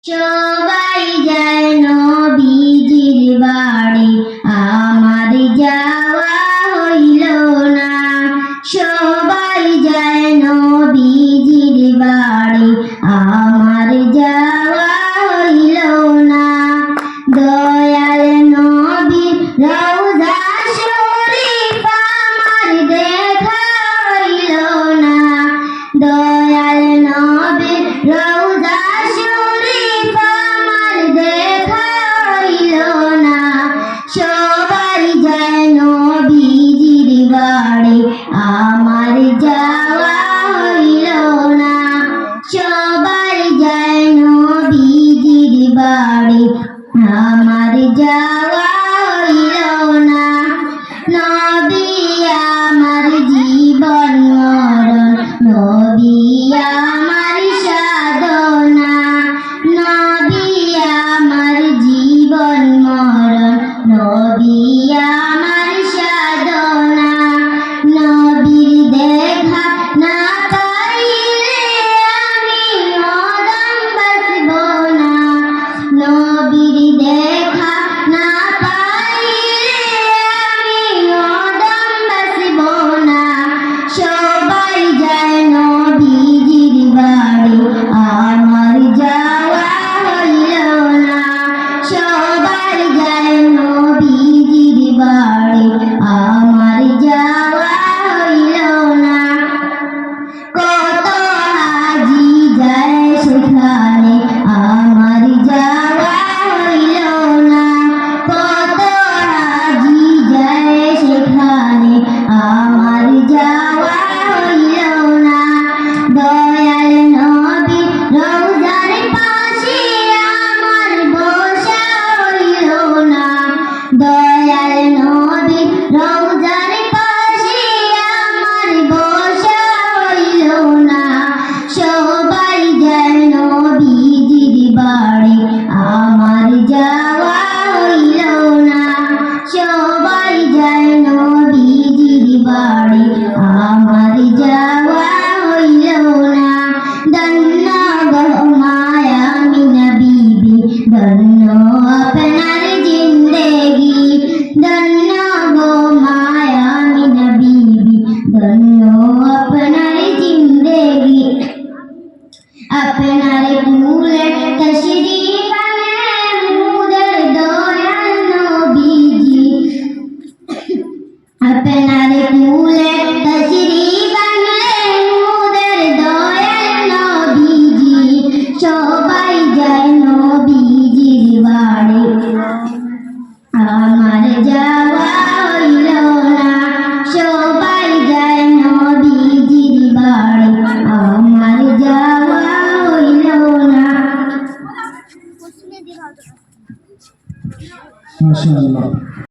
সবাই যায় নবীজির বাড়ি, আমার যাওয়া হইল না। সবাই যায় নবীজির বাড়ি, আমার যাওয়া হইল না। দয়াল নবীর রওজা শরীফ আমার দেখা হইল না। দয়াল নবীর রওজা শরীফ আমার দেখা হইল না। সবাই যায় নবীজির বাড়ি, আমার যাওয়া হইল না। সবাই যায় নবীজির বাড়ি, আমার যাওয়া হইল না। নবী আমার জীবন মরণ, নবী আমার সাধনা। নবী আমার জীবন মরণ, নবী আমার সাধনা। নবীর দেখা না পাইলে আমি অদম বাঁচব না। নবীর দেখা না পাইলে আমি অদম বাঁচব না। সবাই যায় নবীজির বাড়ি, আমার যাওয়া হইল না। সবাই যায় নবীজির বাড়ি, আমার যাওয়া হইল না। কত হাজি যায় সেখানে, আমার যাওয়া হইল না। কত হাজি যায় সেখানে, আমার যাওয়া হইল না। দয়াল নবী রওজার পাশে আমার বসা হইল না। দয়াল নবী রওজার পাশে আমার বসা হইল না। সবাই যায় নবীজির বাড়ি, আমার যাওয়া হইল না। সবাই যায় নবীজির বাড়ি, আমার যাওয়া হইল না। ধন্য গো মায়ামিনা বিবি, ধন্য আপনার জিন্দেগি। ধন্য গো মায়ামিনা বিবি, ধন্য আপনার জিন্দেগি। আপনার কুলে তশরীফ আনলেন মুদের দয়াল নবীজি। আপনার কুলে তশরীফ আনলেন মুদের দয়াল নবীজি। সবাই যায় নবীজির বাড়ি, আমার যাওয়া হইল না। সবাই যায় নবীজির বাড়ি, আমার যাওয়া হইল না। মাশাআল্লাহ।